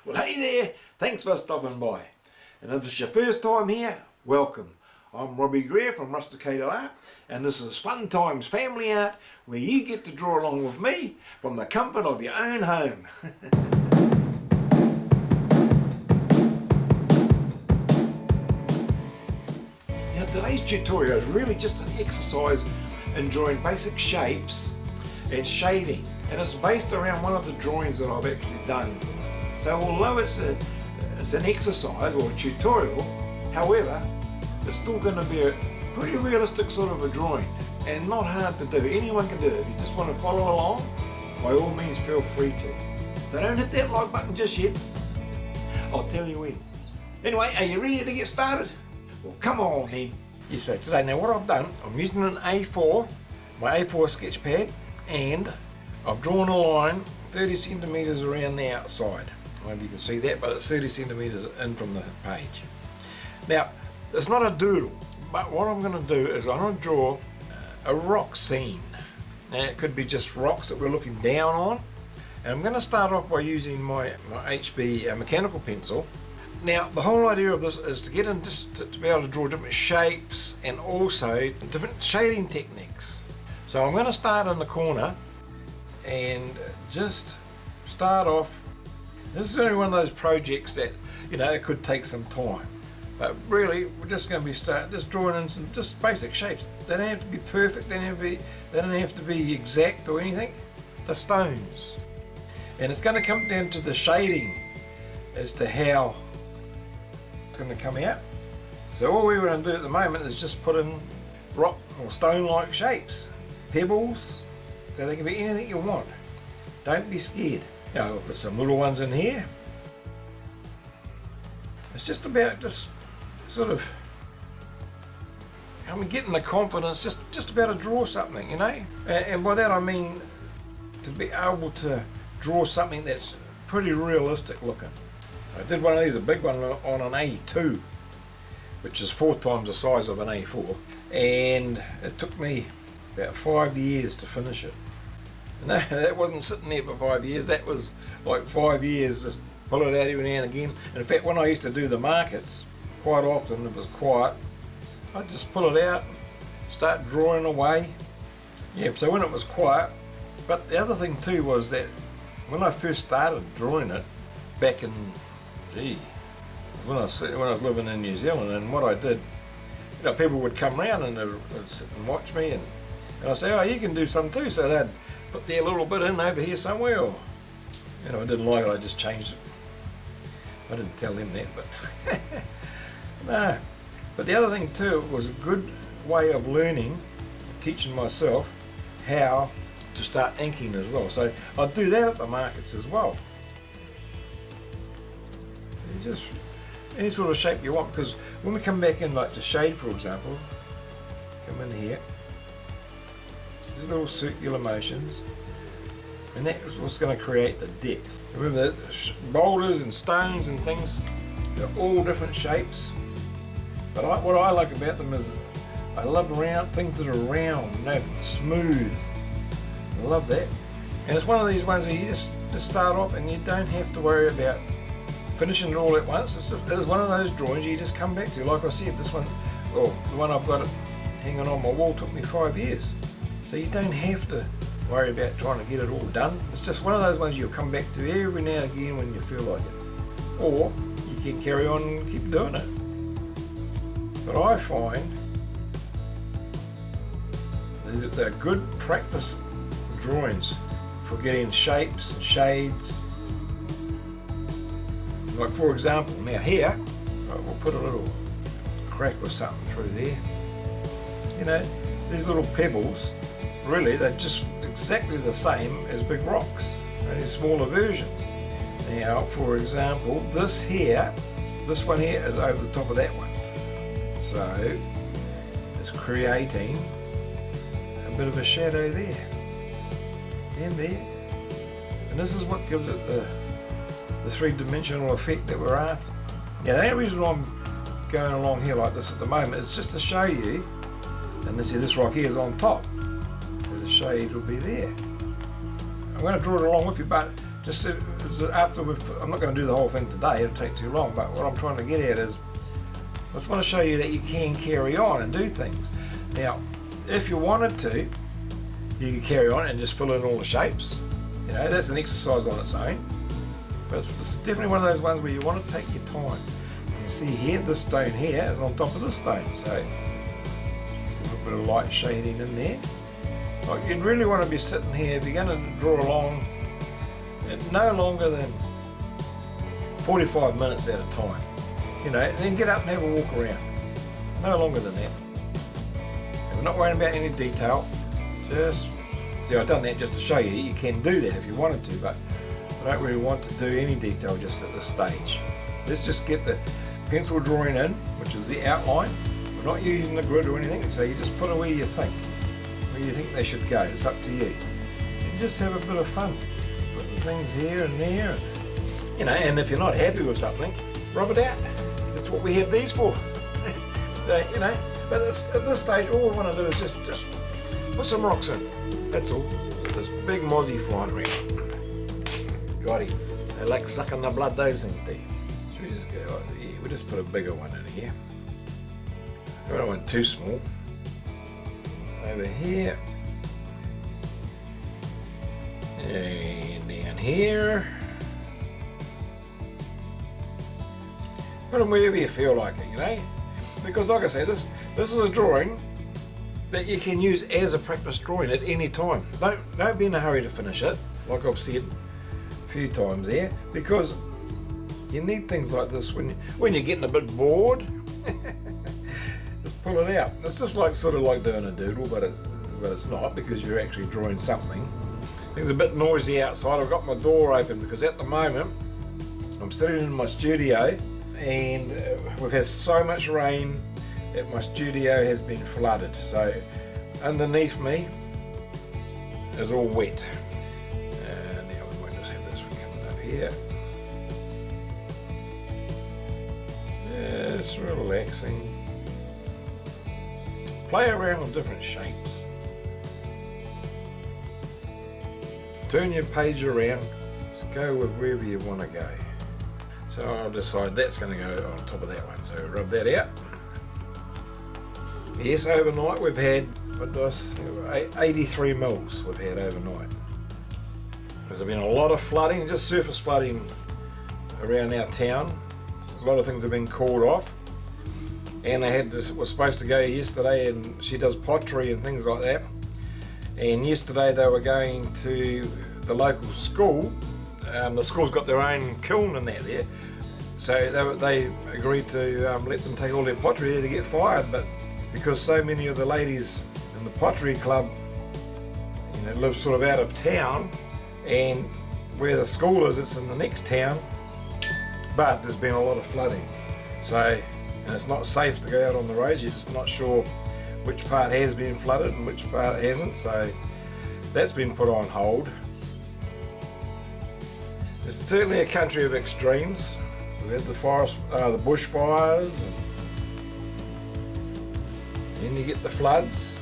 Well, hey there, thanks for stopping by. And if it's your first time here, welcome. I'm Robbie Greer from Rusticated-Art, and this is Fun Times Family Art, where you get to draw along with me from the comfort of your own home. Now today's tutorial is really just an exercise in drawing basic shapes and shading, and it's based around one of the drawings that I've actually done. So although it's an exercise or a tutorial, however, it's still going to be a pretty realistic sort of a drawing and not hard to do. Anyone can do it. If you just want to follow along, by all means feel free to. So don't hit that like button just yet. I'll tell you when. Anyway, are you ready to get started? Well, come on then. Yes, so today, now what I've done, I'm using an A4, my A4 sketch pad, and I've drawn a line 30 centimeters around the outside. Maybe you can see that, but it's 30 centimeters in from the page. Now, it's not a doodle, but what I'm going to do is I'm going to draw a rock scene. Now, it could be just rocks that we're looking down on, and I'm going to start off by using my HB mechanical pencil. Now, the whole idea of this is to get in just to be able to draw different shapes and also different shading techniques. So I'm going to start in the corner and just start off. This is only one of those projects that, you know, it could take some time, but really we're just going to be just drawing in some just basic shapes. They don't have to be perfect, they don't have to be exact or anything. They're stones, and it's going to come down to the shading as to how it's going to come out. So all we're going to do at the moment is just put in rock or stone like shapes, pebbles, so they can be anything you want. Don't be scared. Now I'll put some little ones in here. It's just about just sort of, I mean, getting the confidence just about to draw something, you know. And by that I mean to be able to draw something that's pretty realistic looking. I did one of these, a big one on an A2, which is 4 times the size of an A4, and it took me about 5 years to finish it. No, that wasn't sitting there for 5 years, that was like 5 years, just pull it out every now and again. And in fact, when I used to do the markets, quite often it was quiet, I'd just pull it out, start drawing away. Yeah, so when it was quiet. But the other thing too was that when I first started drawing it, back in, when I was living in New Zealand, and what I did, you know, people would come round and they'd sit and watch me, and I'd say, oh, you can do some too, so they'd put their little bit in over here somewhere, or, you know, I didn't like it, I just changed it. I didn't tell them that, but no. But the other thing too, it was a good way of learning, teaching myself how to start inking as well. So I'd do that at the markets as well. And just any sort of shape you want, because when we come back in, like the shade for example, come in here, little circular motions, and that's what's going to create the depth. Remember that boulders and stones and things, they're all different shapes, but what I like about them is I love things that are round, you know, smooth. I love that. And it's one of these ones where you just start off and you don't have to worry about finishing it all at once. It's one of those drawings you just come back to. Like I said, this one, well, the one I've got hanging on my wall took me 5 years. So you don't have to worry about trying to get it all done. It's just one of those ones you'll come back to every now and again when you feel like it. Or you can carry on and keep doing it. But I find they're good practice drawings for getting shapes and shades. Like for example, now here, we'll put a little crack or something through there. You know, these little pebbles, really, they're just exactly the same as big rocks, only smaller versions. Now, for example, this one here is over the top of that one. So, it's creating a bit of a shadow there, and there. And this is what gives it the three-dimensional effect that we're after. Now, the only reason I'm going along here like this at the moment is just to show you, and this rock here is on top. The shade will be there. I'm going to draw it along with you, but just after I'm not going to do the whole thing today, it'll take too long, but what I'm trying to get at is, I just want to show you that you can carry on and do things. Now, if you wanted to, you can carry on and just fill in all the shapes. You know, that's an exercise on its own. But it's definitely one of those ones where you want to take your time. You see here, this stone here is on top of this stone, so a little bit of light shading in there. Like, you'd really want to be sitting here, if you're going to draw along, no longer than 45 minutes at a time. You know, then get up and have a walk around. No longer than that. And we're not worrying about any detail. Just, see, I've done that just to show you. You can do that if you wanted to, but I don't really want to do any detail just at this stage. Let's just get the pencil drawing in, which is the outline. We're not using the grid or anything, so you just put it where you think they should go. It's up to you. And just have a bit of fun. Putting things here and there. You know, and if you're not happy with something, rub it out. That's what we have these for. So, you know, but at this stage, all we want to do is just put some rocks in. That's all. This big mozzie flying around. Got him. They like sucking the blood, those things do. Should we just go like that? Yeah, we'll just put a bigger one in here. I don't want too small. Over here. And down here. Put them wherever you feel like it, you know? Because like I said, this is a drawing that you can use as a practice drawing at any time. Don't be in a hurry to finish it, like I've said a few times there, because you need things like this when you're getting a bit bored. Just pull it out. It's just like sort of like doing a doodle, but it's not, because you're actually drawing something. Things a bit noisy outside. I've got my door open because at the moment I'm sitting in my studio. And we've had so much rain that my studio has been flooded. So underneath me is all wet. Now we might just have this one coming up here. Just relaxing. Play around with different shapes. Turn your page around. Just go with wherever you want to go. So I'll decide that's going to go on top of that one. So rub that out. Yes, overnight we've had 83 mils we've had overnight. There's been a lot of flooding, just surface flooding around our town. A lot of things have been called off. And was supposed to go yesterday, and she does pottery and things like that. And yesterday they were going to the local school. The school's got their own kiln and that there, so they agreed to let them take all their pottery there to get fired. But because so many of the ladies in the pottery club, you know, live sort of out of town, and where the school is, it's in the next town, but there's been a lot of flooding, and it's not safe to go out on the roads. You're just not sure which part has been flooded and which part hasn't, so that's been put on hold. It's certainly a country of extremes. We've had the bushfires, and then you get the floods.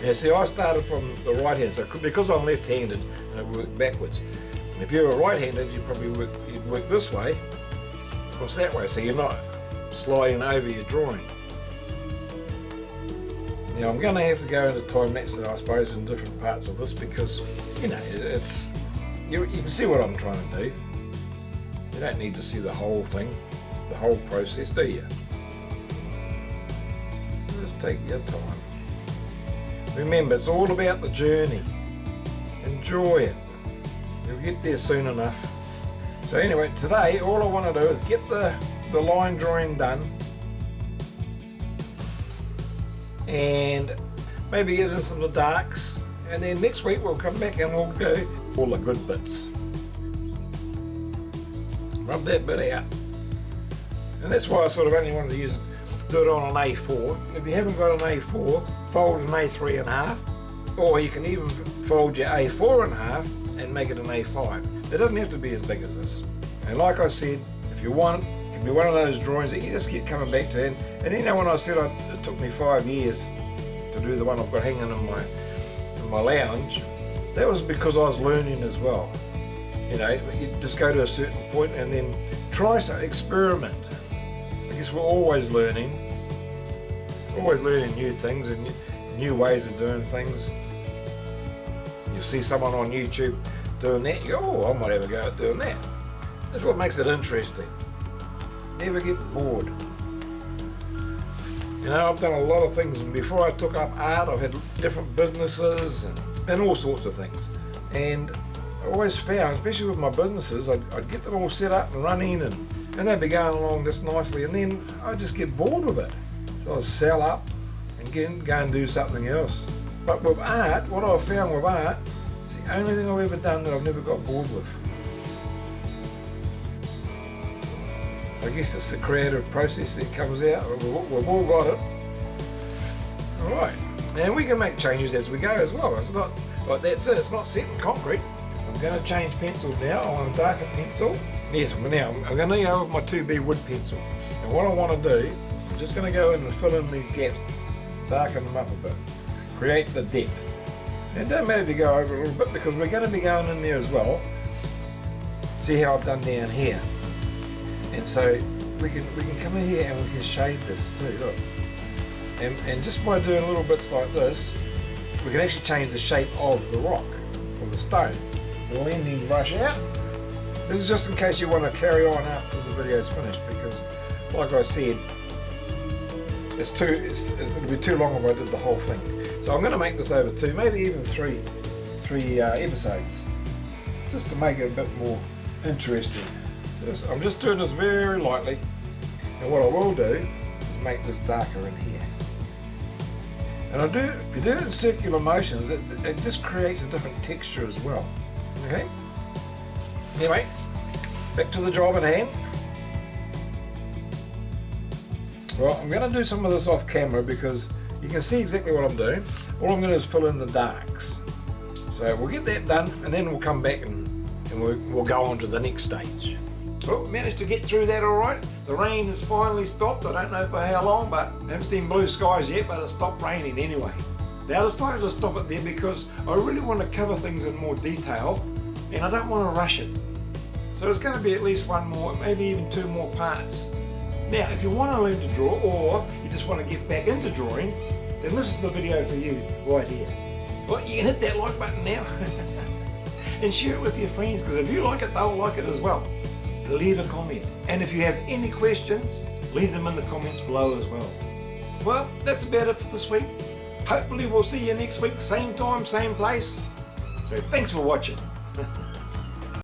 Yeah, see, I started from the right hand, so because I'm left-handed, and I work backwards. And if you're a right-handed, you'd work this way, across that way, so you're not sliding over your drawing. Now I'm going to have to go into time-lapse, I suppose, in different parts of this, because, you know, you can see what I'm trying to do. You don't need to see the whole thing, the whole process, do you? Just take your time. Remember, it's all about the journey. Enjoy it. You'll get there soon enough. So anyway, today all I want to do is get the line drawing done, and maybe get into some of the darks, and then next week we'll come back and we'll go all the good bits. Rub that bit out. And that's why I sort of only wanted to do it on an A4. If you haven't got an A4, fold an A3 in half, or you can even fold your A4 in half and make it an A5. It doesn't have to be as big as this. And like I said, if you want, it can be one of those drawings that you just keep coming back to. And you know, when I said it took me 5 years to do the one I've got hanging in my lounge, that was because I was learning as well. You know, you just go to a certain point and then try some experiment. I guess we're always learning new things and new ways of doing things. You see someone on YouTube doing that, you go, oh, I might have a go at doing that. That's what makes it interesting. Never get bored. You know, I've done a lot of things, and before I took up art, I've had different businesses and all sorts of things. And I always found, especially with my businesses, I'd get them all set up and running, and they'd be going along just nicely, and then I'd just get bored with it. So I'd sell up and go and do something else. But with art, what I've found with art, it's the only thing I've ever done that I've never got bored with. I guess it's the creative process that comes out. We've all got it. Alright, and we can make changes as we go as well. It's not like that's it, it's not set in concrete. I'm going to change pencils now. I want a darker pencil. Yes, now I'm going to go with my 2B wood pencil. And what I want to do, I'm just going to go in and fill in these gaps, darken them up a bit, create the depth. And it doesn't matter if you go over a little bit, because we're going to be going in there as well. See how I've done down here. And so we can come in here and we can shade this too, look. And just by doing little bits like this, we can actually change the shape of the rock, or the stone. Blending brush out. This is just in case you want to carry on after the video is finished, because like I said, it'll be too long if I did the whole thing. So I'm going to make this over 2, maybe even three episodes, just to make it a bit more interesting. I'm just doing this very lightly, and what I will do is make this darker in here. And if you do it in circular motions, it just creates a different texture as well. Okay? Anyway, back to the job at hand. Well, I'm going to do some of this off camera because you can see exactly what I'm doing. All I'm going to do is fill in the darks. So we'll get that done, and then we'll come back and we'll go on to the next stage. Well, managed to get through that all right. The rain has finally stopped. I don't know for how long, but I haven't seen blue skies yet, but it stopped raining anyway. Now I decided to stop it there because I really want to cover things in more detail, and I don't want to rush it. So there's going to be at least one more, maybe even 2 more parts. Now, if you want to learn to draw, or you just want to get back into drawing, then this is the video for you right here. Well, you can hit that like button now and share it with your friends, because if you like it, they'll like it as well. Leave a comment, and if you have any questions, leave them in the comments below as well. Well, that's about it for this week. Hopefully we'll see you next week, same time, same place. So thanks for watching.